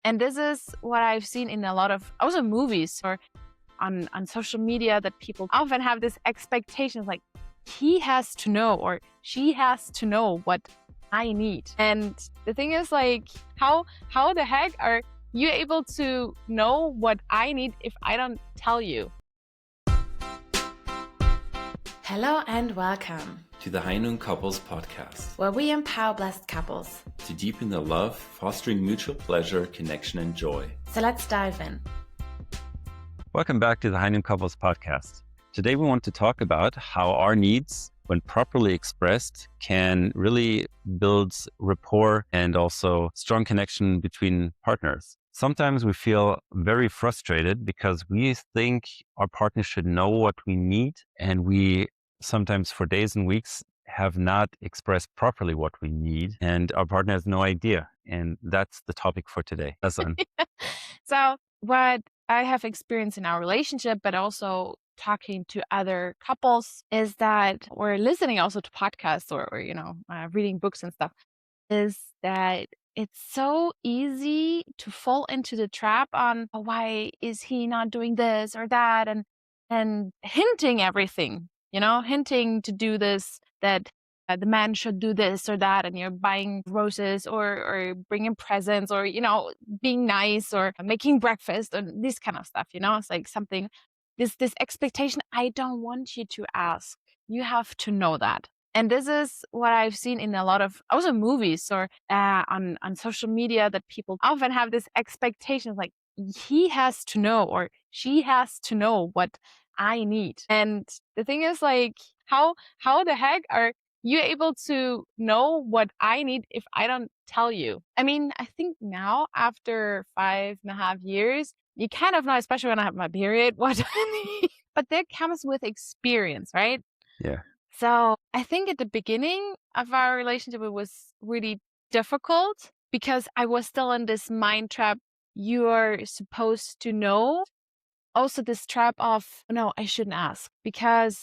And this is what I've seen in a lot of also movies or on social media, that people often have this expectation like, he has to know or she has to know what I need. And the thing is, like, how the heck are you able to know what I need if I don't tell you? Hello and welcome to the Heinun Couples Podcast, where we empower blessed couples to deepen their love, fostering mutual pleasure, connection, and joy. So let's dive in. Welcome back to the Heinun Couples Podcast. Today we want to talk about how our needs, when properly expressed, can really build rapport and also strong connection between partners. Sometimes we feel very frustrated because we think our partner should know what we need, and we sometimes for days and weeks have not expressed properly what we need, and our partner has no idea. And that's the topic for today. So what I have experienced in our relationship, but also talking to other couples, is that, or listening also to podcasts or reading books and stuff, is that it's so easy to fall into the trap on, oh, why is he not doing this or that, and hinting everything, hinting to do this, that the man should do this or that, and you're buying roses or bringing presents or, being nice or making breakfast and this kind of stuff, it's like something, this expectation, I don't want you to ask. You have to know that. And this is what I've seen in a lot of also movies or on social media, that people often have this expectation like, he has to know or she has to know what I need. And the thing is, like, how the heck are you able to know what I need if I don't tell you? I mean, I think now after 5.5 years, you kind of know, especially when I have my period, what I need. But that comes with experience, right? Yeah. So I think at the beginning of our relationship, it was really difficult because I was still in this mind trap. You're supposed to know. Also this trap of, no, I shouldn't ask because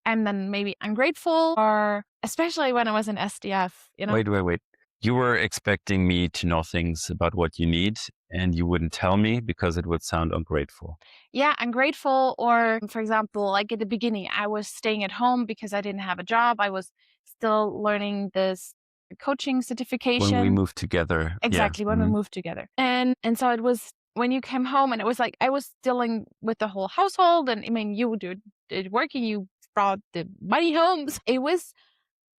I'm then maybe ungrateful, or especially when I was in SDF, Wait. You were expecting me to know things about what you need, and you wouldn't tell me because it would sound ungrateful. Yeah, ungrateful. Or for example, like at the beginning, I was staying at home because I didn't have a job. I was still learning this coaching certification. When we moved together. Exactly, yeah. when we moved together. And so it was when you came home, and it was like I was dealing with the whole household, and I mean, you did working, you brought the money home. It was,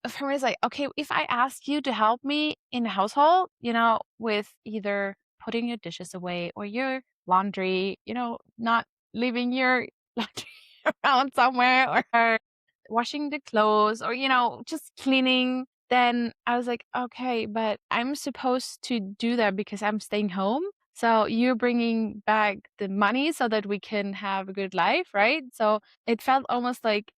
for me, it's like, okay, if I ask you to help me in the household, with either putting your dishes away or your laundry, not leaving your laundry around somewhere, or washing the clothes, or, just cleaning, then I was like, okay, but I'm supposed to do that because I'm staying home. So you're bringing back the money so that we can have a good life, right? So it felt almost like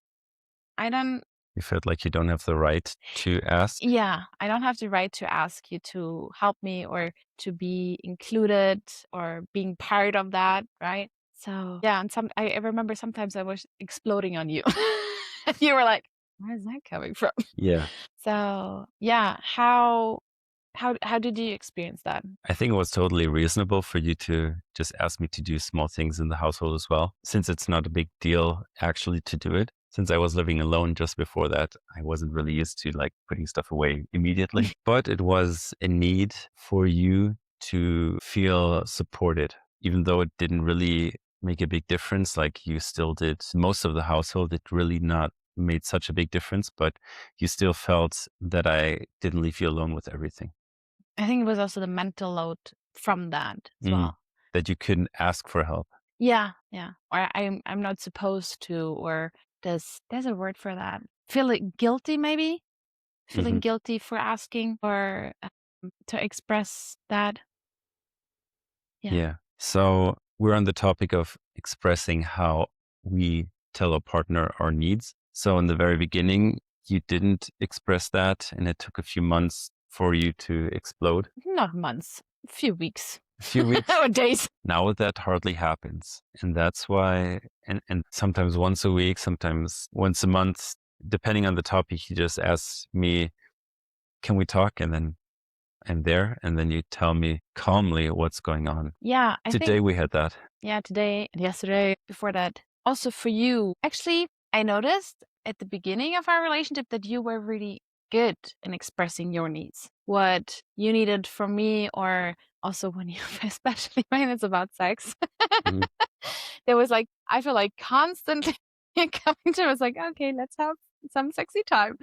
You felt like you don't have the right to ask? Yeah, I don't have the right to ask you to help me or to be included or being part of that, right? So yeah, and I remember sometimes I was exploding on you. And you were like, where is that coming from? Yeah. So yeah, how did you experience that? I think it was totally reasonable for you to just ask me to do small things in the household as well, since it's not a big deal actually to do it. Since I was living alone just before that, I wasn't really used to like putting stuff away immediately. But it was a need for you to feel supported, even though it didn't really make a big difference. Like you still did most of the household. It really not made such a big difference, but you still felt that I didn't leave you alone with everything. I think it was also the mental load from that as well. That you couldn't ask for help. Yeah. Or I'm not supposed to, or there's a word for that. Feeling guilty, maybe? Feeling guilty for asking or to express that. Yeah. So we're on the topic of expressing how we tell a partner our needs. So in the very beginning, you didn't express that, and it took a few months for you to explode. Not months, a few weeks. A few weeks. Or days. Now that hardly happens. And that's why, and sometimes once a week, sometimes once a month, depending on the topic, he just asks me, can we talk? And then I'm there, and then you tell me calmly what's going on. Yeah, I Today think, we had that. yeah, today and yesterday, before that. Also for you, actually, I noticed at the beginning of our relationship that you were really good in expressing your needs, what you needed from me, or also when you, especially when it's about sex. Mhm. There was like, I feel like constantly coming to us like, okay, let's have some sexy time.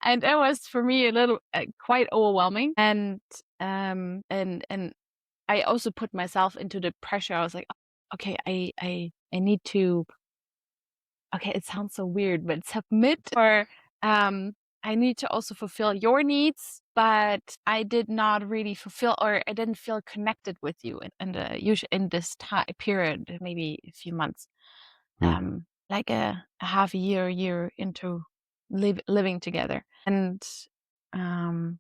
And it was for me a little quite overwhelming. And I also put myself into the pressure. I was like, okay, I need to, okay, it sounds so weird, but submit, or I need to also fulfill your needs, but I did not really fulfill, or I didn't feel connected with you in this time period, maybe a few months, Mm. like a half a year into living together. And um,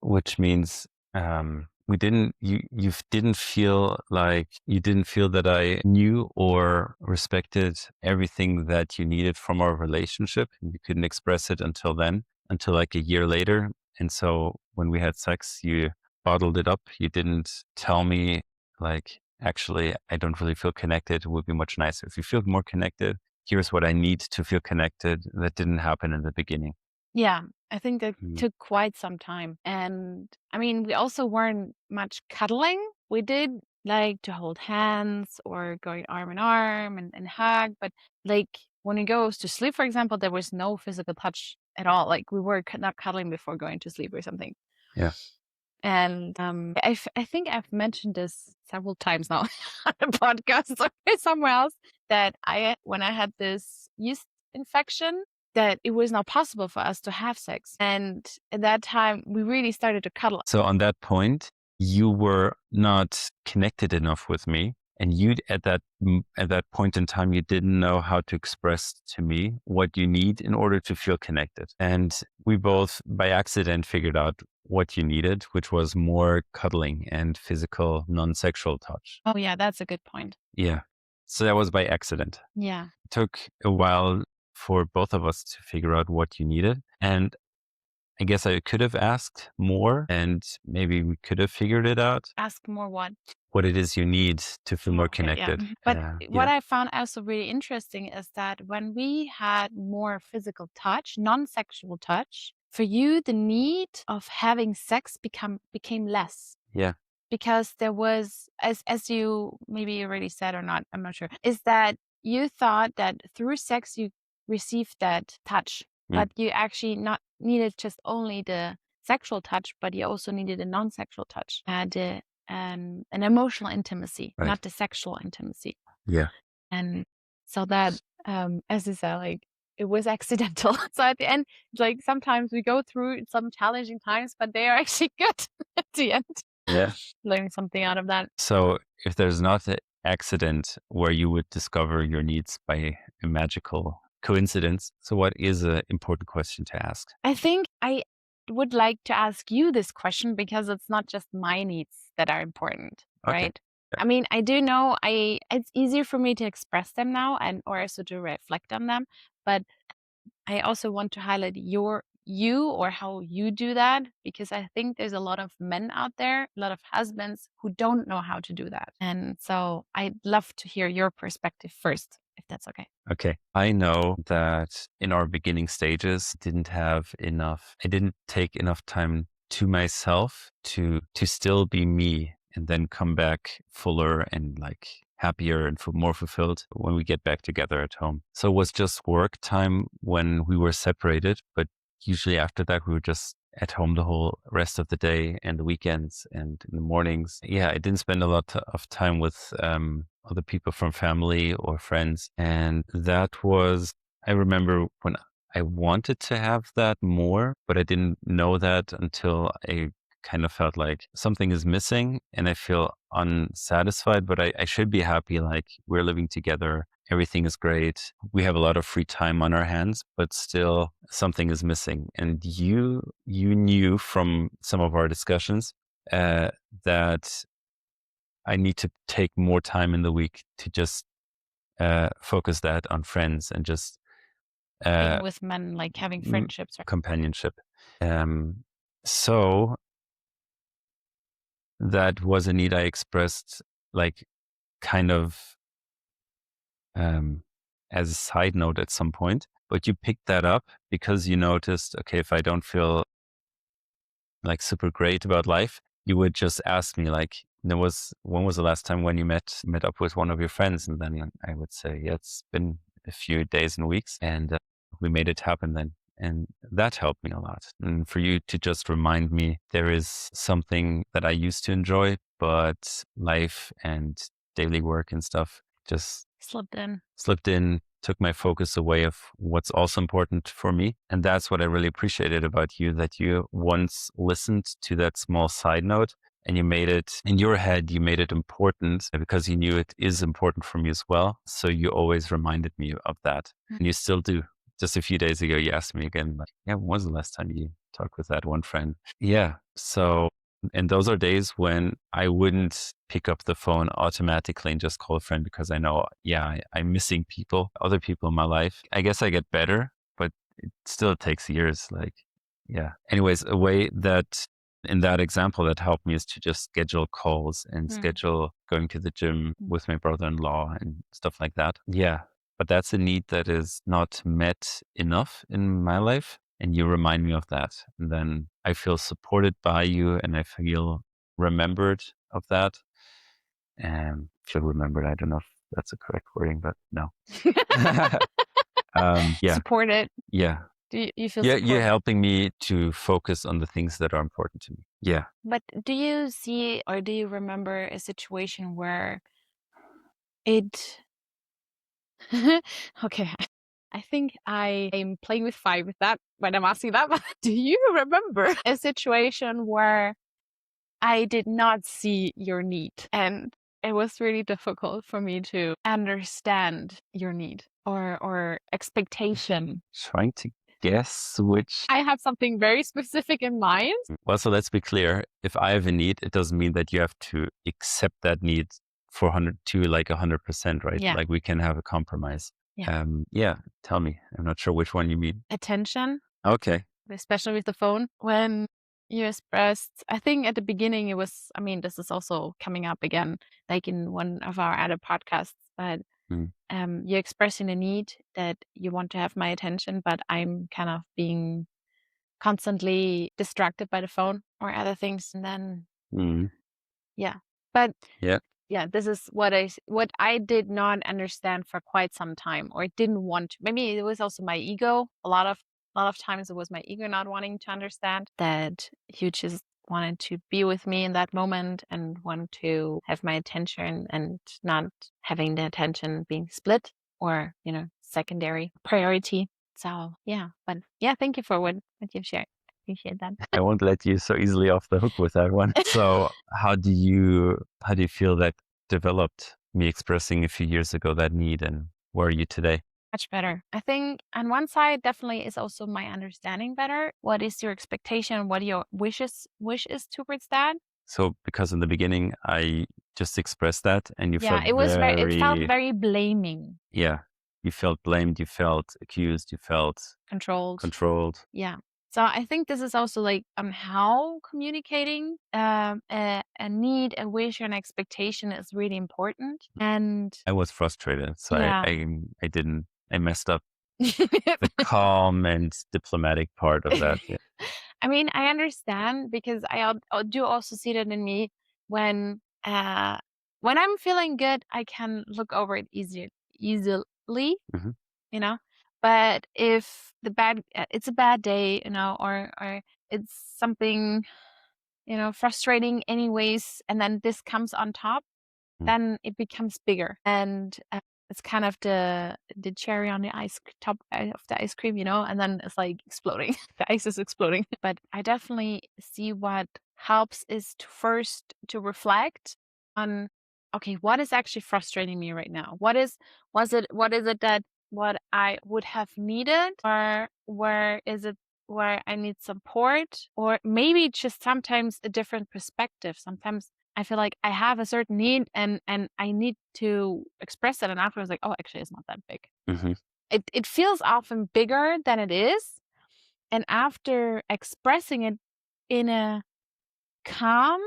Which means you didn't feel like you didn't feel that I knew or respected everything that you needed from our relationship. You couldn't express it until then, until like a year later. And so when we had sex, you bottled it up. You didn't tell me like, actually, I don't really feel connected. It would be much nicer if you feel more connected. Here's what I need to feel connected. That didn't happen in the beginning. yeah, I think that Mm. took quite some time. And I mean, we also weren't much cuddling. We did like to hold hands or going arm in arm and hug. But like when he goes to sleep, for example, there was no physical touch at all. Like we were not cuddling before going to sleep or something. Yeah. And I think I've mentioned this several times now on a podcast or somewhere else, that when I had this yeast infection, that it was not possible for us to have sex. And at that time, we really started to cuddle. So on that point, you were not connected enough with me, and you at that point in time, you didn't know how to express to me what you need in order to feel connected. And we both, by accident, figured out what you needed, which was more cuddling and physical, non-sexual touch. Oh, yeah, that's a good point. Yeah. So that was by accident. Yeah. It took a while for both of us to figure out what you needed. And I guess I could have asked more, and maybe we could have figured it out, Ask more what? what it is you need to feel more Okay, yeah. connected. But what Yeah. I found also really interesting is that when we had more physical touch, non-sexual touch, for you, the need of having sex became less, Yeah. because there was, as you maybe already said or not, I'm not sure, is that you thought that through sex you received that touch, Mm. but you actually not needed just only the sexual touch, but you also needed a non-sexual touch, an emotional intimacy, Right. not the sexual intimacy. Yeah. And so that, as you said, like it was accidental. So at the end, like sometimes we go through some challenging times, but they are actually good at the end. Yeah. Learn something out of that. So if there's not an accident where you would discover your needs by a magical coincidence, so what is an important question to ask? I think I would like to ask you this question because it's not just my needs that are important, Okay. right? Yeah. I mean, I do know it's easier for me to express them now and or also to reflect on them, but I also want to highlight you or how you do that, because I think there's a lot of men out there, a lot of husbands who don't know how to do that. And so I'd love to hear your perspective first, if that's okay. Okay. I know that in our beginning stages, I didn't take enough time to myself to still be me and then come back fuller and like happier and more fulfilled when we get back together at home. So it was just work time when we were separated, but usually after that, we were just at home the whole rest of the day and the weekends and in the mornings. Yeah, I didn't spend a lot of time with other people from family or friends. And that was, I remember when I wanted to have that more, but I didn't know that until I kind of felt like something is missing and I feel unsatisfied, but I should be happy. Like we're living together. Everything is great. We have a lot of free time on our hands, but still something is missing. And you knew from some of our discussions that I need to take more time in the week to just focus that on friends and just Being with men, like having friendships. companionship. So that was a need I expressed, like kind of as a side note at some point, but you picked that up because you noticed, okay, if I don't feel like super great about life, you would just ask me like, when was the last time when you met up with one of your friends? And then I would say, yeah, it's been a few days and weeks, and we made it happen then. And that helped me a lot. And for you to just remind me there is something that I used to enjoy, but life and daily work and stuff just Slipped in. took my focus away of what's also important for me. And that's what I really appreciated about you, that you once listened to that small side note and you made it in your head, you made it important because you knew it is important for me as well. So you always reminded me of that. And you still do. Just a few days ago, you asked me again, like, yeah, when was the last time you talked with that one friend? Yeah. So, and those are days when I wouldn't pick up the phone automatically and just call a friend because I know, yeah, I'm missing people, other people in my life. I guess I get better, but it still takes years. Like, yeah. Anyways, a way that in that example that helped me is to just schedule calls and schedule going to the gym with my brother-in-law and stuff like that. Yeah. But that's a need that is not met enough in my life. And you remind me of that. And then I feel supported by you and I feel remembered of that. And feel remembered, I don't know if that's the correct wording, but no. Yeah. Supported. Yeah. Do you feel Yeah, supported? you're helping me to focus on the things that are important to me. Yeah. But do you see or do you remember a situation where it okay, I think I am playing with fire with that when I'm asking that, but do you remember a situation where I did not see your need and it was really difficult for me to understand your need or expectation? Trying to guess which. I have something very specific in mind. Well, so let's be clear. If I have a need, it doesn't mean that you have to accept that need for 100 to like 100%, right? Yeah. Like we can have a compromise. Yeah. Yeah. Tell me. I'm not sure which one you mean. Attention, Okay. especially with the phone. When you expressed, I think at the beginning it was, I mean, this is also coming up again, like in one of our other podcasts, but you're expressing a need that you want to have my attention, but I'm kind of being constantly distracted by the phone or other things. And then, yeah. But Yeah. yeah, this is what I did not understand for quite some time or didn't want to. Maybe it was also my ego. A lot of times it was my ego not wanting to understand that you just wanted to be with me in that moment and want to have my attention and not having the attention being split or, secondary priority. So yeah, but yeah, thank you for what you've shared. Appreciate that. I won't let you so easily off the hook with that one. So how do you feel that developed, me expressing a few years ago that need, and where are you today? Much better. I think on one side definitely is also my understanding better. What is your expectation? What your wishes towards that? So because in the beginning I just expressed that and you felt it felt very blaming. Yeah. You felt blamed, you felt accused, you felt controlled. Yeah. So I think this is also like how communicating a need, a wish, or an expectation is really important. And I was frustrated, so yeah. I messed up the calm and diplomatic part of that. Yeah. I mean, I understand because I do also see that in me when I'm feeling good, I can look over it easily, you know. But if it's a bad day, or it's something, frustrating anyways, and then this comes on top, then it becomes bigger. And it's kind of the cherry on the top of the ice cream, and then it's like exploding. The ice is exploding. But I definitely see what helps is to first to reflect on, okay, what is actually frustrating me right now? What is it that what I would have needed, or where is it where I need support, or maybe just sometimes a different perspective. Sometimes I feel like I have a certain need and I need to express it, and afterwards like, oh, actually it's not that big. It feels often bigger than it is, and after expressing it in a calm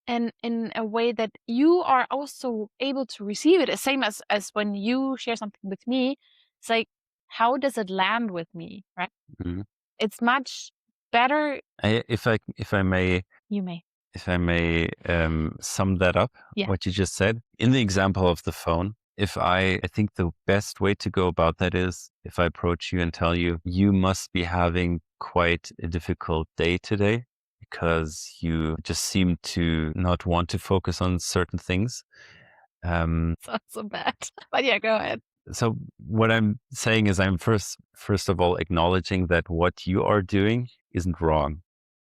and in a way that you are also able to receive it. The same as when you share something with me, it's like, how does it land with me, right? Mhm. It's much better. If I may, You may. sum that up, Yeah. what you just said, in the example of the phone, I think the best way to go about that is if I approach you and tell you, you must be having quite a difficult day today because you just seem to not want to focus on certain things. Sounds so bad. But yeah, go ahead. So what I'm saying is I'm first of all acknowledging that what you are doing isn't wrong,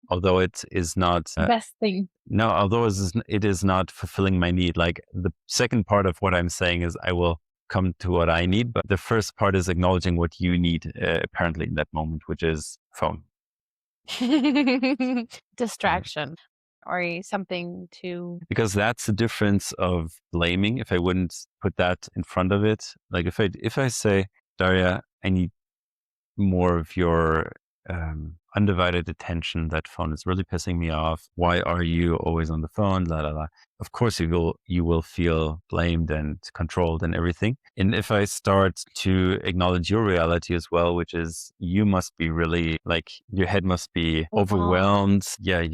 although it is not Best thing. no, although it is not fulfilling my need. Like the second part of what I'm saying is I will come to what I need, but the first part is acknowledging what you need apparently in that moment, which is phone. Distraction or something to. Because that's the difference of blaming. If I wouldn't put that in front of it, like if I say, Daria, I need more of your undivided attention. That phone is really pissing me off. Why are you always on the phone? La la la. Of course, you will feel blamed and controlled and everything. And if I start to acknowledge your reality as well, which is you must be really like your head must be overwhelmed. Yeah,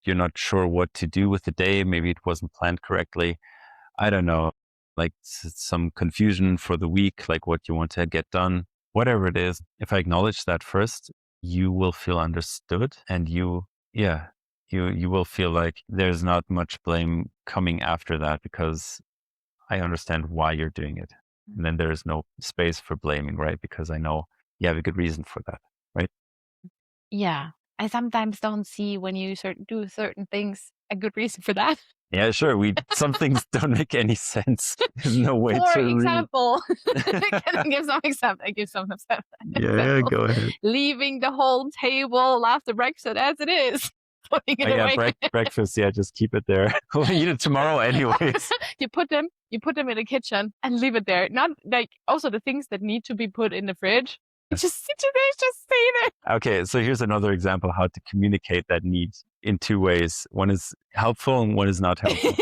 you're not sure what to do with the day. Maybe it wasn't planned correctly. I don't know, like some confusion for the week, like what you want to get done, whatever it is. If I acknowledge that first, you will feel understood and you will feel like there's not much blame coming after that because I understand why you're doing it. And then there is no space for blaming, right? Because I know you have a good reason for that, right? Yeah. I sometimes don't see when you do certain things a good reason for that. Yeah, sure. Some things don't make any sense. There's no way For to example, can I give some example? I give some examples. Yeah, go ahead. Leaving the whole table after breakfast as it is. Putting it Yeah, away. breakfast. Yeah, just keep it there. We'll eat it tomorrow anyways. You put them in the kitchen and leave it there. Not like also the things that need to be put in the fridge. They just stay there. Okay, so here's another example how to communicate that need in two ways. One is helpful and one is not helpful.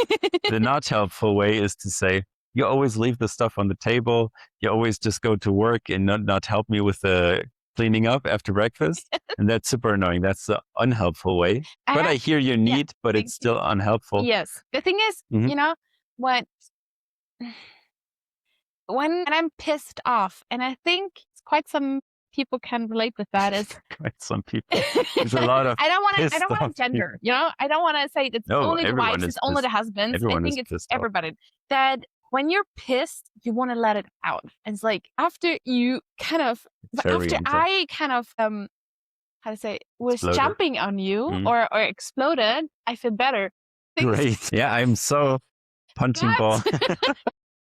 The not helpful way is to say, you always leave the stuff on the table. You always just go to work and not help me with the cleaning up after breakfast. And that's super annoying. That's the unhelpful way. But I hear your need, but it's still unhelpful. Yes. The thing is, you know, when I'm pissed off, and I think quite some people can relate with that, is quite some people. There's a lot of I don't want to gender, you know? I don't want to say it's only the wives, it's only the husbands. I think it's everybody. That when you're pissed, you want to let it out. And it's like after I kind of how to say was jumping on you or exploded, I feel better. Great. Yeah, I'm so punching ball.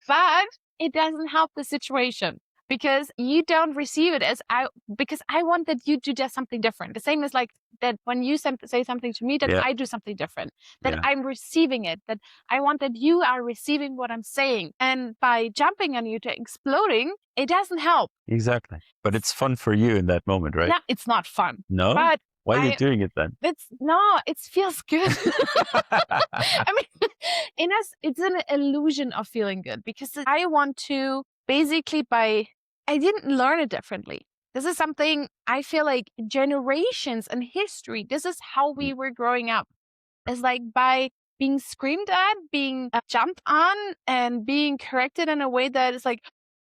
But it doesn't help the situation because you don't receive it because I wanted you to do something different. The same as like that when you say something to me, that I do something different, that I'm receiving it, that I want that you are receiving what I'm saying. And by jumping on you to exploding, it doesn't help. Exactly. But it's fun for you in that moment, right? No, it's not fun. No? But why are you doing it then? It feels good. I mean, it's an illusion of feeling good because I want to basically I didn't learn it differently. This is something I feel like generations and history, this is how we were growing up. It's like by being screamed at, being jumped on and being corrected in a way that is like,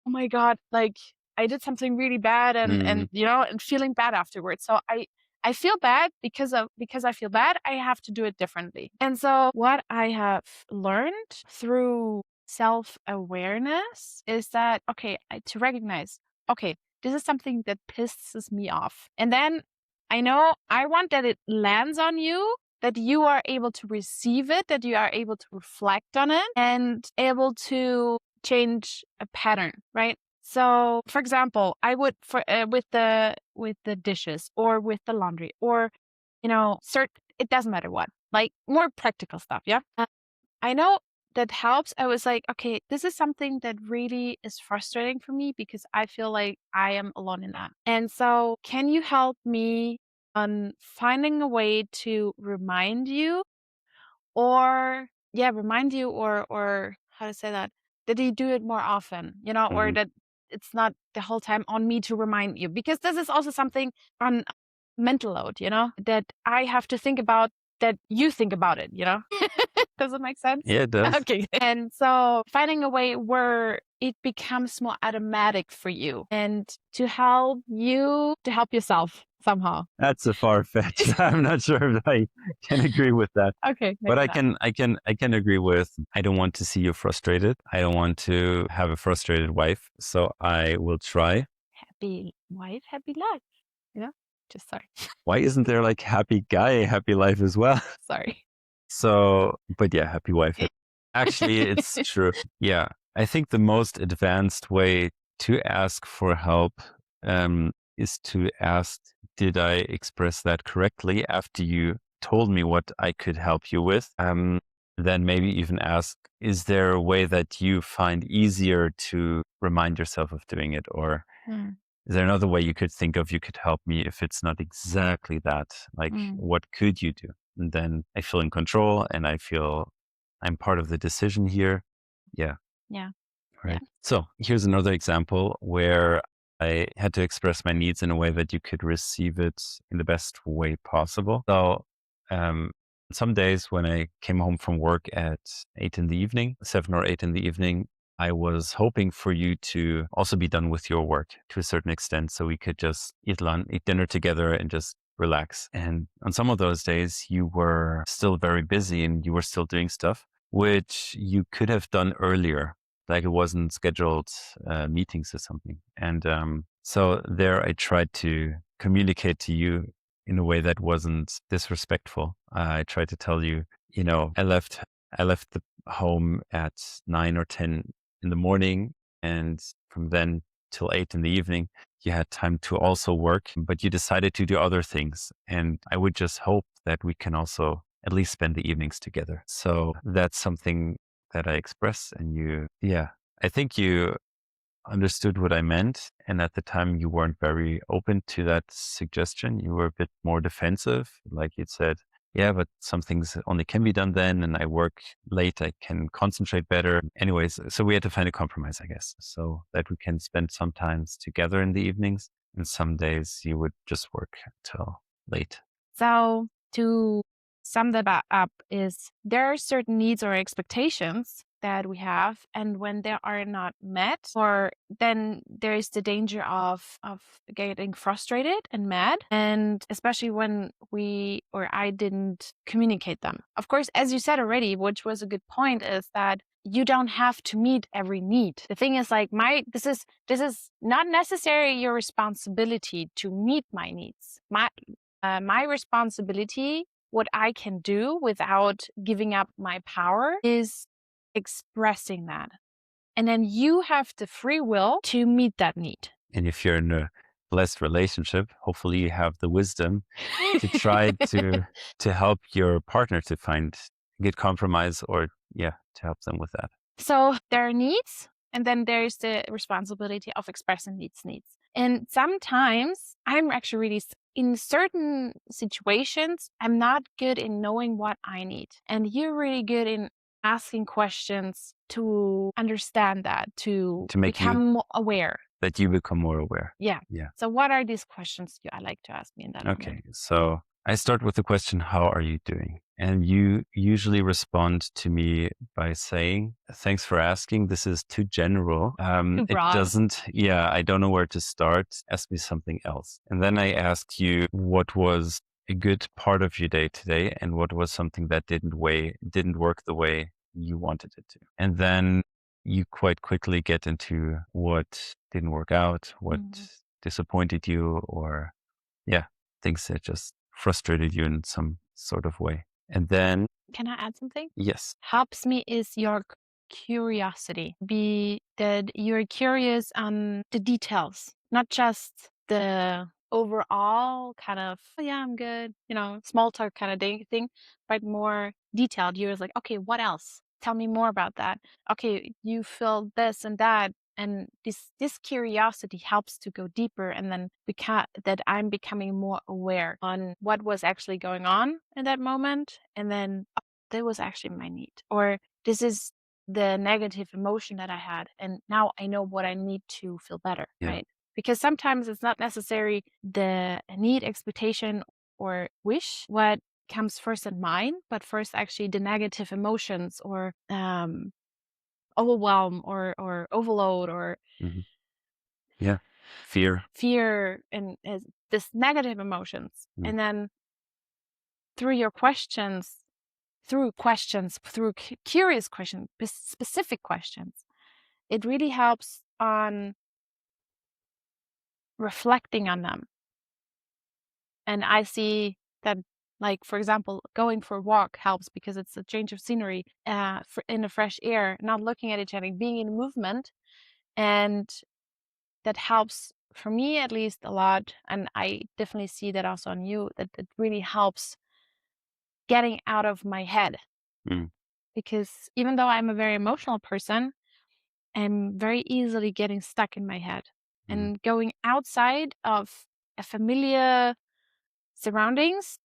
oh my God, like I did something really bad and you know, and feeling bad afterwards. So I feel bad because I feel bad, I have to do it differently. And so what I have learned through self-awareness is that, okay, to recognize, okay, this is something that pisses me off. And then I know I want that it lands on you, that you are able to receive it, that you are able to reflect on it and able to change a pattern, right? So, for example, I would with the dishes or with the laundry or, you know, it doesn't matter what, like more practical stuff. Yeah. I know that helps. I was like, okay, this is something that really is frustrating for me because I feel like I am alone in that. And so can you help me on finding a way to remind you or remind you, or how to say that you do it more often, or Mhm. that it's not the whole time on me to remind you, because this is also something on mental load, that I have to think about, that you think about it. Does it make sense? Yeah, it does. Okay. And so finding a way where it becomes more automatic for you, and to help yourself somehow. That's a far fetch. I'm not sure if I can agree with that. Okay, But maybe not. I can agree with, I don't want to see you frustrated. I don't want to have a frustrated wife. So I will try. Happy wife, happy life. Just sorry. Why isn't there like happy guy, happy life as well? Sorry. So, but yeah, happy wife. Actually, it's true. Yeah. I think the most advanced way to ask for help is to ask, did I express that correctly after you told me what I could help you with? Then maybe even ask, is there a way that you find easier to remind yourself of doing it? Or Mm, is there another way you could think of you could help me if it's not exactly that? Like, mm, what could you do? And then I feel in control and I feel I'm part of the decision here. Yeah. yeah. Yeah. Right. So here's another example where I had to express my needs in a way that you could receive it in the best way possible. So, um, some days when I came home from work at 8 in the evening, 7 or 8 in the evening, I was hoping for you to also be done with your work to a certain extent. So we could just eat dinner together and just relax. And on some of those days, you were still very busy and you were still doing stuff, which you could have done earlier, like it wasn't scheduled meetings or something. And so there I tried to communicate to you in a way that wasn't disrespectful. I tried to tell you, I left the home at 9 or 10 in the morning, and from then till 8 in the evening, you had time to also work, but you decided to do other things. And I would just hope that we can also at least spend the evenings together. So that's something that I express, and I think you understood what I meant. And at the time, you weren't very open to that suggestion. You were a bit more defensive. Like you said, yeah, but some things only can be done then. And I work late. I can concentrate better. Anyways, so we had to find a compromise, I guess, so that we can spend some times together in the evenings. And some days you would just work till late. So to sum that up, is there are certain needs or expectations that we have, and when they are not met, or then there is the danger of getting frustrated and mad, and especially when we or I didn't communicate them. Of course, as you said already, which was a good point, is that you don't have to meet every need. The thing is, like, this is not necessarily your responsibility to meet my needs. My responsibility, what I can do without giving up my power, is expressing that. And then you have the free will to meet that need. And if you're in a blessed relationship, hopefully you have the wisdom to try to help your partner to find a good compromise, or to help them with that. So there are needs, and then there's the responsibility of expressing these needs. And sometimes I'm actually really, in certain situations, I'm not good in knowing what I need. And you're really good in asking questions to understand that, to make become more aware. That you become more aware. Yeah. Yeah. So what are these questions you I like to ask me in that moment? Okay. So I start with the question, how are you doing? And you usually respond to me by saying, thanks for asking. This is too general. Too It broad. doesn't, I don't know where to start. Ask me something else. And then I ask you what was a good part of your day today and what was something that didn't work the way you wanted it to. And then you quite quickly get into what didn't work out, what disappointed you, or things that just frustrated you in some sort of way. And then, Can I add something? yes, Helps me is your curiosity. Be that you're curious on the details, not just the overall kind of, oh yeah, I'm good, small talk kind of thing, but more detailed. You're just like, okay, what else? Tell me more about that. Okay, you feel this and that. And this curiosity helps to go deeper, and then that I'm becoming more aware on what was actually going on in that moment, and then that was actually my need, or this is the negative emotion that I had, and now I know what I need to feel better, Yeah. right? Because sometimes it's not necessary the need, expectation, or wish what comes first in mind, but first actually the negative emotions, or overwhelm, or overload, or Hmm. Yeah. Fear. fear, and this negative emotions. Mm. And then through your questions, through curious questions, specific questions, it really helps on reflecting on them. And I see that, like, for example, going for a walk helps because it's a change of scenery, in the fresh air, not looking at each other, being in movement. And that helps, for me at least, a lot. And I definitely see that also on you, that it really helps getting out of my head. Mm. Because even though I'm a very emotional person, I'm very easily getting stuck in my head. Mm. And going outside of a familiar surroundings,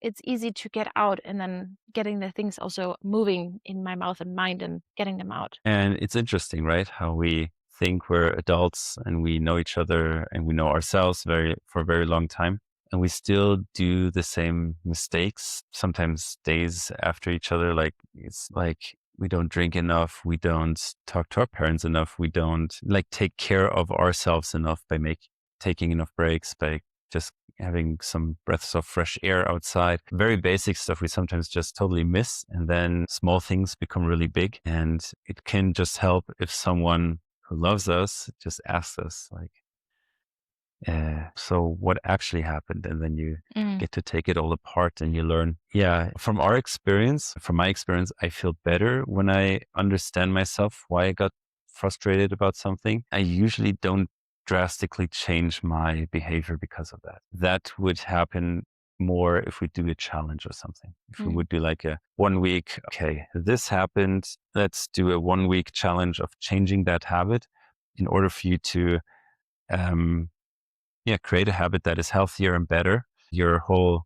it's easy to get out, and then getting the things also moving in my mouth and mind and getting them out. And it's interesting, right? How we think we're adults and we know each other and we know ourselves for a very long time. And we still do the same mistakes, sometimes days after each other. Like, it's like we don't drink enough. We don't talk to our parents enough. We don't like take care of ourselves enough by taking enough breaks, by just having some breaths of fresh air outside. Very basic stuff we sometimes just totally miss. And then small things become really big. And it can just help if someone who loves us just asks us, like, so what actually happened? And then you get to take it all apart and you learn. Yeah, from my experience, I feel better when I understand myself, why I got frustrated about something. I usually don't drastically change my behavior because of that. That would happen more if we do a challenge or something. If we would do like a 1 week, okay, this happened, let's do a 1 week challenge of changing that habit in order for you to create a habit that is healthier and better. Your whole,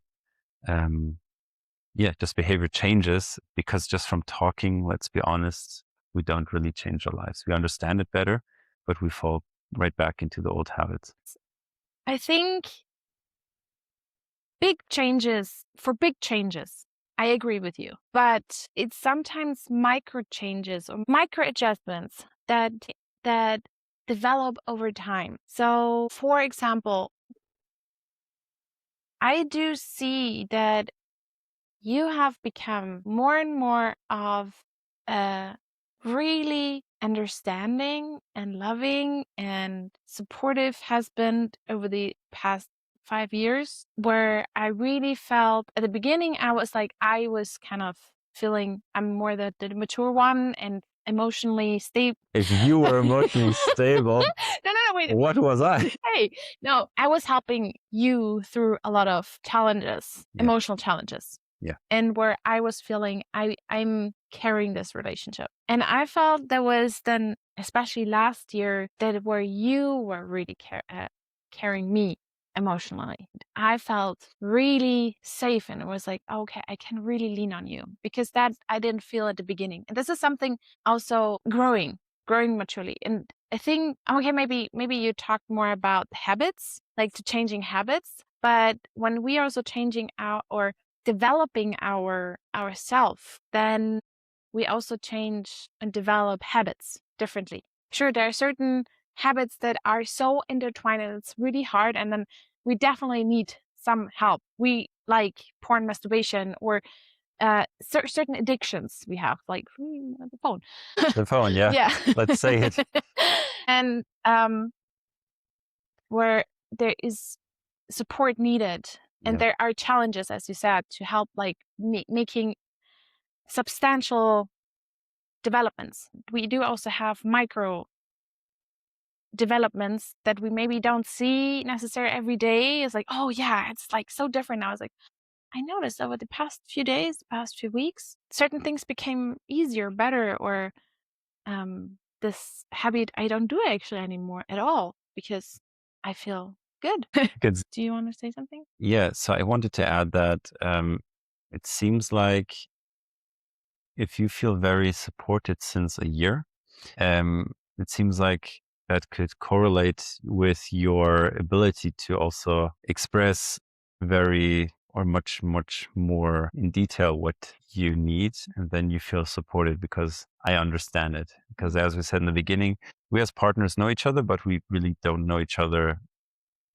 just behavior changes, because just from talking, let's be honest, we don't really change our lives. We understand it better, but we fall right back into the old habits. I think big changes, I agree with you, but it's sometimes micro changes or micro adjustments that develop over time. So, for example, I do see that you have become more and more of a really understanding and loving and supportive husband over the past 5 years, where I really felt at the beginning, I was kind of feeling I'm more the mature one and emotionally stable. If you were emotionally stable, No, wait. what was I? Hey, no, I was helping you through a lot of challenges, Yeah. emotional challenges. Yeah. And where I was feeling I'm carrying this relationship. And I felt there was then, especially last year, that where you were really carrying me emotionally. I felt really safe, and it was like, okay, I can really lean on you, because that I didn't feel at the beginning. And this is something also growing maturely. And I think, okay, maybe you talked more about habits, like the changing habits, but when we are also changing or developing ourself, then we also change and develop habits differently. Sure, there are certain habits that are so intertwined and it's really hard, and then we definitely need some help. We like porn, masturbation, or certain addictions we have, like the phone. The phone, yeah. Yeah. Let's say it. And where there is support needed, and Yeah. there are challenges, as you said, to help, like making substantial developments. We do also have micro developments that we maybe don't see necessarily every day. It's like, oh yeah, it's like so different now. It's like, I noticed over the past few days, the past few weeks, certain things became easier, better, or this habit I don't do actually anymore at all, because I feel good. Good. Do you want to say something? Yeah. So I wanted to add that it seems like if you feel very supported since a year, it seems like that could correlate with your ability to also express very or much more in detail what you need, and then you feel supported because I understand it. Because as we said in the beginning, we as partners know each other, but we really don't know each other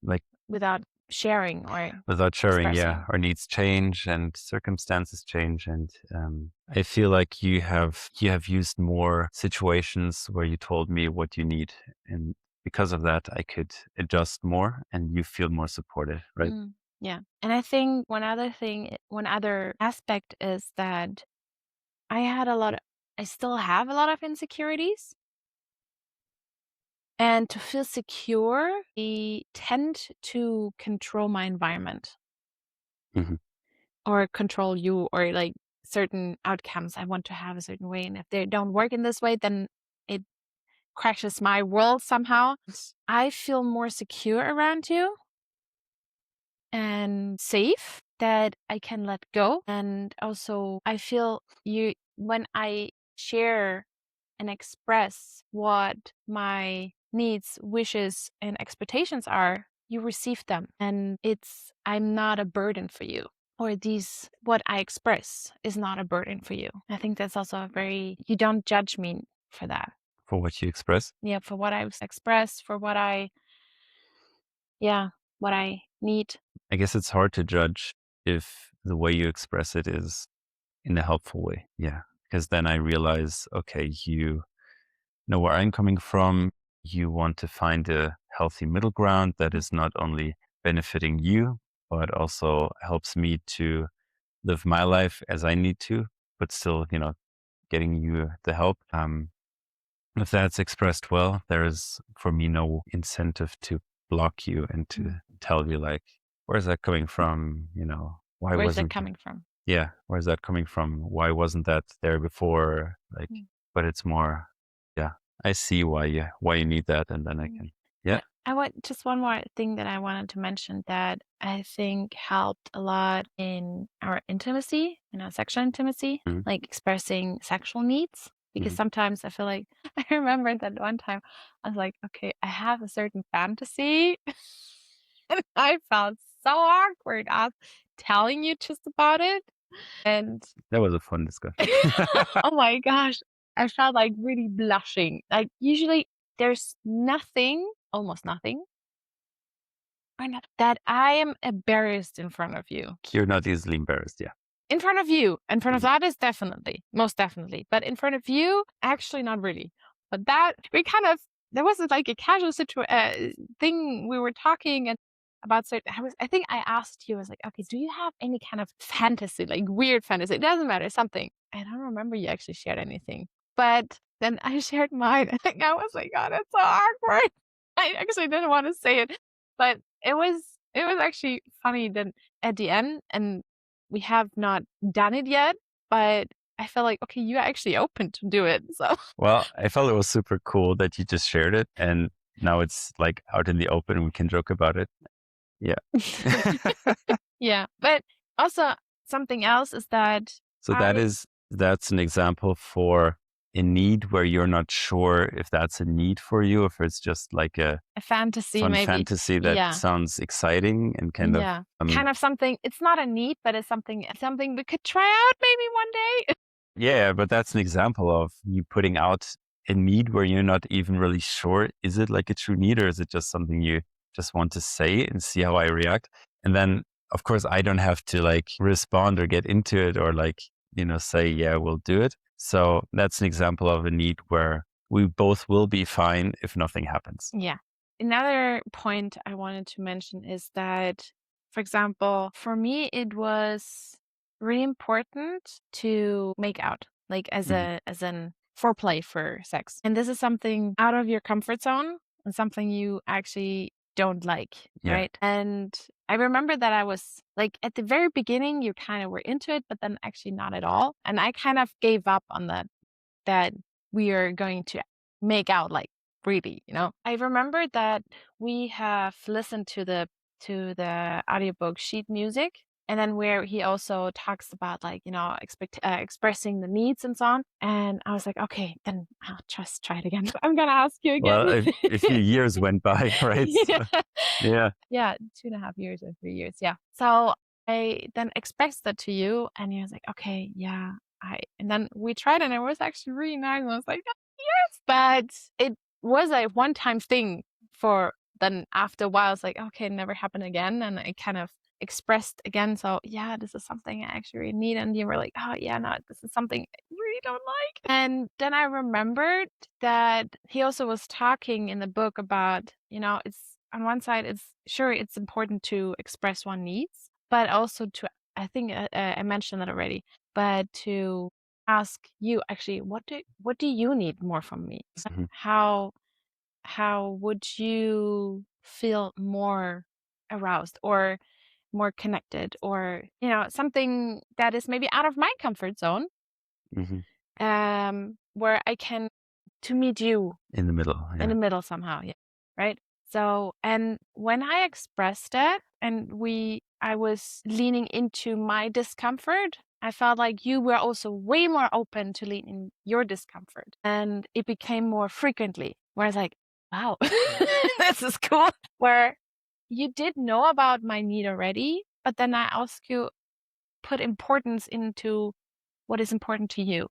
like without sharing or without sharing. Yeah, expressing. our needs change and circumstances change, and I feel like you have used more situations where you told me what you need, and because of that I could adjust more and you feel more supported, right? Yeah. And I think one other aspect is that I still have a lot of insecurities. And to feel secure, I tend to control my environment Mhm. or control you, or like certain outcomes I want to have a certain way. And if they don't work in this way, then it crashes my world somehow. I feel more secure around you and safe that I can let go. And also I feel when I share and express what my needs, wishes, and expectations are, you receive them. And I'm not a burden for you. Or what I express is not a burden for you. I think that's also you don't judge me for that. For what you express? Yeah, for what I express, for what I need. I guess it's hard to judge if the way you express it is in a helpful way. Yeah. Because then I realize, okay, you know where I'm coming from. You want to find a healthy middle ground that is not only benefiting you, but also helps me to live my life as I need to, but still, getting you the help. If that's expressed well, there is for me no incentive to block you and to tell you like, where's that coming from? Why Where's it wasn't coming from? Yeah, where's that coming from? Why wasn't that there before? But it's more, yeah, I see why you need that, and then I can, yeah. I want just one more thing that I wanted to mention that I think helped a lot in our intimacy, in our sexual intimacy, Mhm. like expressing sexual needs. Because sometimes I feel like I remember that one time I was like, okay, I have a certain fantasy. And I felt so awkward telling you just about it. And That was a fun discussion. oh my gosh, I felt like really blushing. Like usually there's almost nothing, that I am embarrassed in front of you. You're not easily embarrassed, yeah. In front of you. In front of Mhm. that is most definitely. But in front of you, actually not really. But there was like a casual thing we were talking and about certain, I think I asked you, I was like, okay, do you have any kind of fantasy, like weird fantasy? It doesn't matter, something. I don't remember you actually shared anything. But then I shared mine. I think I was like, oh, that's so awkward. I actually didn't want to say it. But it was actually funny that at the end, and we have not done it yet, but I felt like, okay, you're actually open to do it. So Well, I felt it was super cool that you just shared it, and now it's like out in the open and we can joke about it. Yeah. yeah. But also something else is that So that's an example for a need where you're not sure if that's a need for you, if it's just like a a fantasy, fun maybe. fantasy that Yeah. sounds exciting and kind of Kind of something. It's not a need, but it's something we could try out maybe one day. yeah, but that's an example of you putting out a need where you're not even really sure, is it like a true need or is it just something you just want to say and see how I react? And then of course I don't have to like respond or get into it or like, say, yeah, we'll do it. So that's an example of a need where we both will be fine if nothing happens. Yeah. Another point I wanted to mention is that, for example, for me, it was really important to make out, like as an foreplay for sex. And this is something out of your comfort zone and something you actually don't like, Yeah. right? And I remember that I was like at the very beginning, you kind of were into it, but then actually not at all. And I kind of gave up on that we are going to make out like really. I remember that we have listened to the audiobook sheet music And then where he also talks about like, expressing the needs and so on. And I was like, okay, then I'll just try it again. I'm gonna ask you Well, again. a few years went by, right? So, Yeah. yeah. Yeah, 2.5 years or 3 years. Yeah. So I then expressed that to you, and you was like, okay, yeah. And then we tried, and it was actually really nice. And I was like, yes, but it was a one-time thing. For then after a while, it's like, okay, it never happened again, and I kind of expressed again. So yeah, this is something I actually really need, and you were like, oh yeah, no, this is something I really don't like. And then I remembered that he also was talking in the book about, it's on one side, it's important to express one needs, but also to, I think I mentioned that already, but to ask you actually, what do you need more from me? Mhm. How would you feel more aroused or more connected, or something that is maybe out of my comfort zone, Mhm. where I can to meet you In the middle, in yeah. the middle somehow, yeah, right? So, and when I expressed that, and I was leaning into my discomfort, I felt like you were also way more open to lean in your discomfort, and it became more frequently. Where I was like, wow, this is cool. Where you did know about my need already, but then I asked you put importance into what is important to you.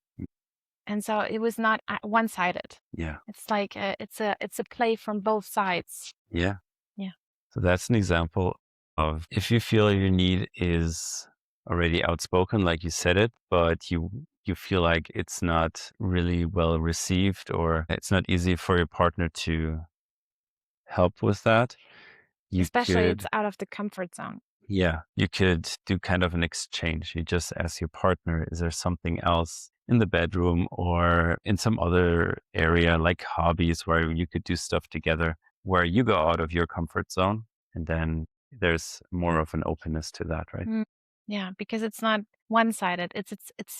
And so it was not one-sided. Yeah. It's like it's a play from both sides. Yeah. Yeah. So that's an example of if you feel your need is already outspoken, like you said it, but you feel like it's not really well received or it's not easy for your partner to help with that, you Especially it's could, out of the comfort zone. yeah, you could do kind of an exchange. You just ask your partner, is there something else in the bedroom or in some other area like hobbies where you could do stuff together where you go out of your comfort zone? And then there's more of an openness to that, right? Mm. Yeah, because it's not one-sided. It's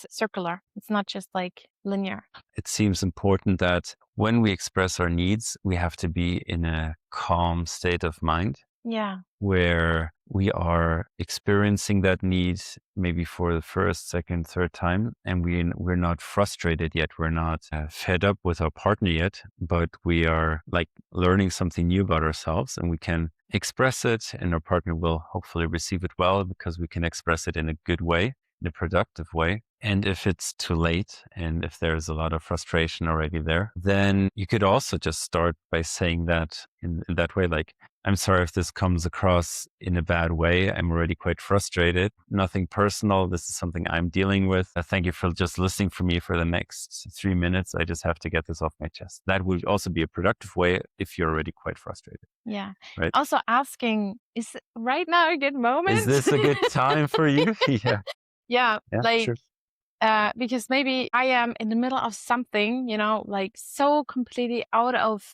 circular. It's not just like linear. It seems important that when we express our needs, we have to be in a calm state of mind Yeah. where we are experiencing that need maybe for the first, second, third time, and we're not frustrated yet. We're not fed up with our partner yet, but we are like learning something new about ourselves, and we can express it, and our partner will hopefully receive it well because we can express it in a good way, in a productive way. And if it's too late and if there's a lot of frustration already there, then you could also just start by saying that in that way, like, I'm sorry if this comes across in a bad way. I'm already quite frustrated. Nothing personal. This is something I'm dealing with. Thank you for just listening for me for the next 3 minutes. I just have to get this off my chest. That would also be a productive way if you're already quite frustrated, Yeah. right? Also asking, is right now a good moment? Is this a good time for you? Yeah. Yeah, Yeah, like sure. because maybe I am in the middle of something, like so completely out of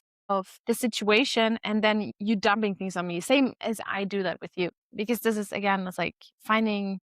the situation, and then you dumping things on me, same as I do that with you. Because this is again, it's like finding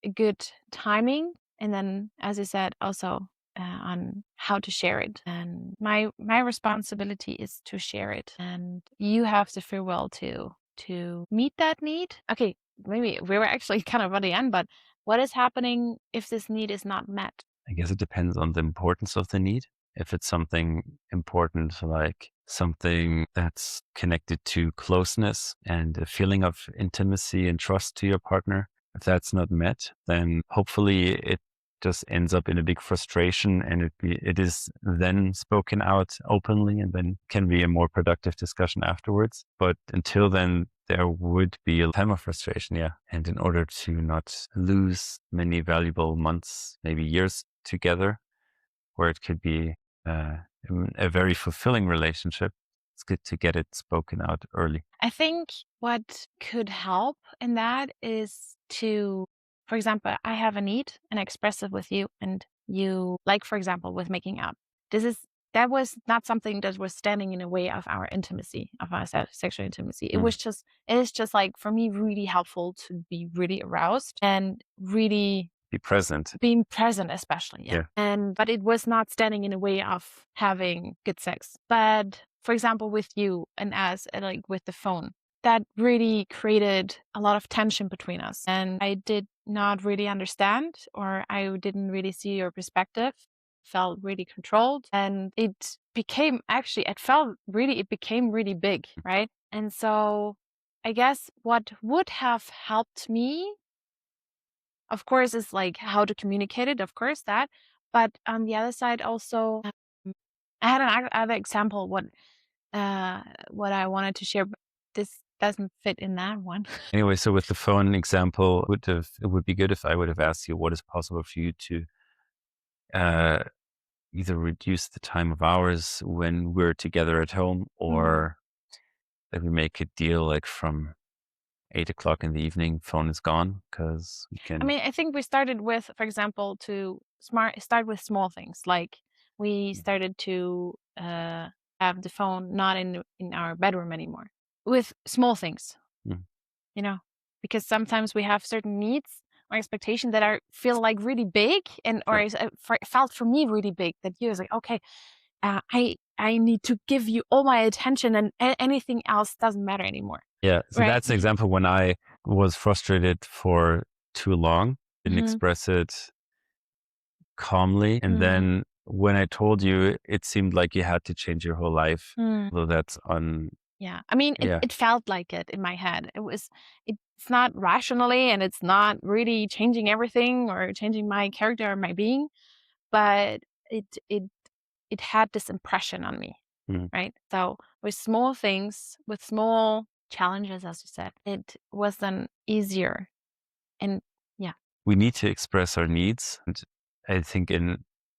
a good timing, and then, as you said, also on how to share it. And my responsibility is to share it, and you have the free will to meet that need. Okay, maybe we were actually kind of at the end, but what is happening if this need is not met? I guess it depends on the importance of the need. If it's something important, like something that's connected to closeness and a feeling of intimacy and trust to your partner, if that's not met, then hopefully it just ends up in a big frustration and it is then spoken out openly and then can be a more productive discussion afterwards. But until then, there would be a time of frustration, yeah. And in order to not lose many valuable months, maybe years together, where it could be uh, a very fulfilling relationship, it's good to get it spoken out early. I think what could help in that is to, for example, I have a need and I express it with you, and you, like, for example, with making up. That was not something that was standing in the way of our intimacy, of our sexual intimacy. It is just like, for me, really helpful to be really aroused and really Be present. being present, especially. Yeah. Yeah. But it was not standing in the way of having good sex. But for example, with you and as like with the phone, that really created a lot of tension between us. And I did not really understand, or I didn't really see your perspective. Felt really controlled, and it became really big, right? And so I guess what would have helped me, of course, is like how to communicate it, of course, that. But on the other side, also, I had another example what I wanted to share, but this doesn't fit in that one. Anyway, so with the phone example, it would be good if I would have asked you what is possible for you to either reduce the time of hours when we're together at home, or that we make a deal like from 8 o'clock in the evening, phone is gone, because we can. I mean, I think we started with, for example, to start with small things. Like we started to have the phone not in our bedroom anymore, with small things, Mm. you know, because sometimes we have certain needs or expectations that feel like really big, and or felt for me really big. That you was like, okay, I need to give you all my attention, and anything else doesn't matter anymore. Yeah, so Right. that's an example when I was frustrated for too long, didn't express it calmly. And then when I told you, it seemed like you had to change your whole life. So that's on. Yeah. I mean, it felt like it in my head. It's not rationally, and it's not really changing everything or changing my character or my being, but it had this impression on me, right? So with small things, with small challenges, as you said, it was then easier. And yeah, We need to express our needs. And I think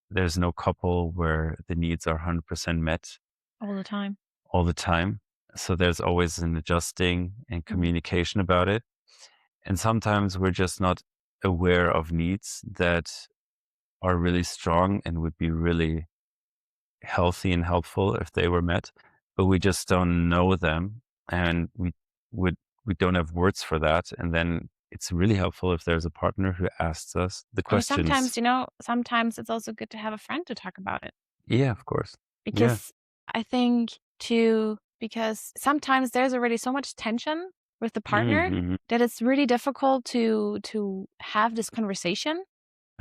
there's no couple where the needs are 100% met all the time. all the time. So there's always an adjusting and communication about it. And sometimes we're just not aware of needs that are really strong and would be really healthy and helpful if they were met, but we just don't know them, and we don't have words for that. And then it's really helpful if there's a partner who asks us the Or questions. sometimes it's also good to have a friend to talk about it. Yeah, of course. Because I think because sometimes there's already so much tension with the partner that it's really difficult to have this conversation.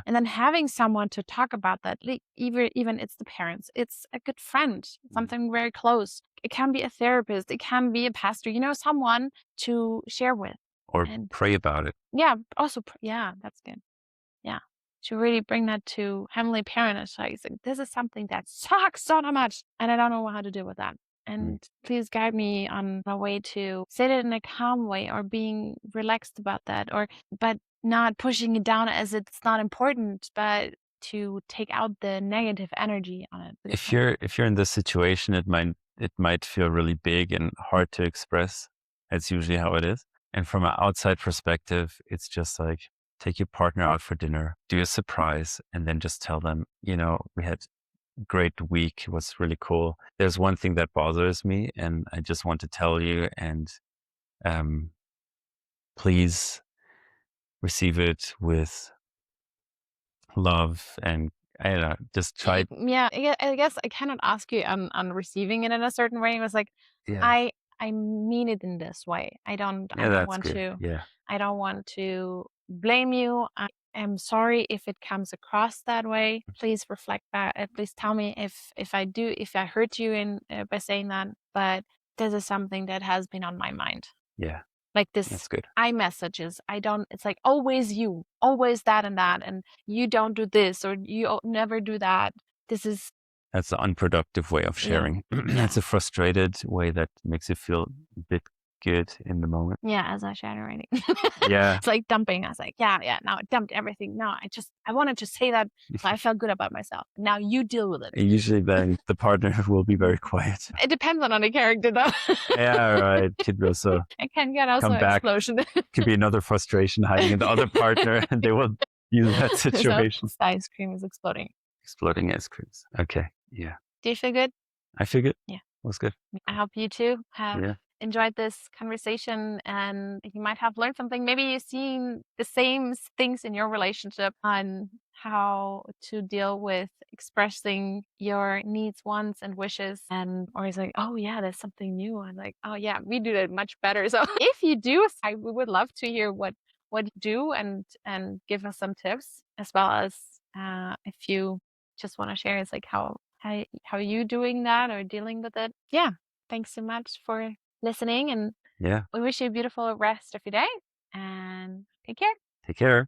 And then having someone to talk about that, like even it's the parents, it's a good friend, something very close. It can be a therapist, it can be a pastor, someone to share with. Or pray about it. Yeah, also, yeah, that's good. Yeah, to really bring that to Heavenly Parent. It's like, this is something that sucks so much, and I don't know how to deal with that. And please guide me on a way to say it in a calm way, or being relaxed about that, but not pushing it down as it's not important, but to take out the negative energy on it. If you're in this situation, it might feel really big and hard to express. That's usually how it is. And from an outside perspective, it's just like, take your partner out for dinner, do a surprise, and then just tell them, we had a great week. It was really cool. There's one thing that bothers me, and I just want to tell you, and please receive it with love, and I don't know, just try. Yeah, I guess I cannot ask you on receiving it in a certain way. It was like, Yeah. I mean it in this way. I don't want good. to. Yeah. I don't want to blame you. I am sorry if it comes across that way. Please reflect back. Please tell me if I hurt you in by saying that. But this is something that has been on my mind. Yeah. Like this That's good. iMessages. It's like always you, always that, and you don't do this, or you never do that. That's an unproductive way of sharing. Yeah. It's a frustrated way that makes you feel a bit good in the moment. Yeah, as I shared already. Yeah. It's like dumping. I was like, yeah, now I dumped everything. No, I wanted to say that, so I felt good about myself. Now you deal with it. And usually then the partner will be very quiet. It depends on the character, though. Yeah, right. Could also It can get also come back. explosion. Could be another frustration hiding in the other partner, and they will use that situation. So, ice cream is exploding. Exploding ice creams. Okay. Yeah. Do you feel good? I feel good. Yeah. It was good. I hope you too have enjoyed this conversation, and you might have learned something. Maybe you've seen the same things in your relationship on how to deal with expressing your needs, wants, and wishes. And or it's like, oh yeah, there's something new. And like, oh yeah, we do that much better. So if you do, we would love to hear what you do and give us some tips, as well as if you just want to share, it's like how you doing that or dealing with it. Yeah. Thanks so much for listening, and Yeah. we wish you a beautiful rest of your day, and take care. Take care.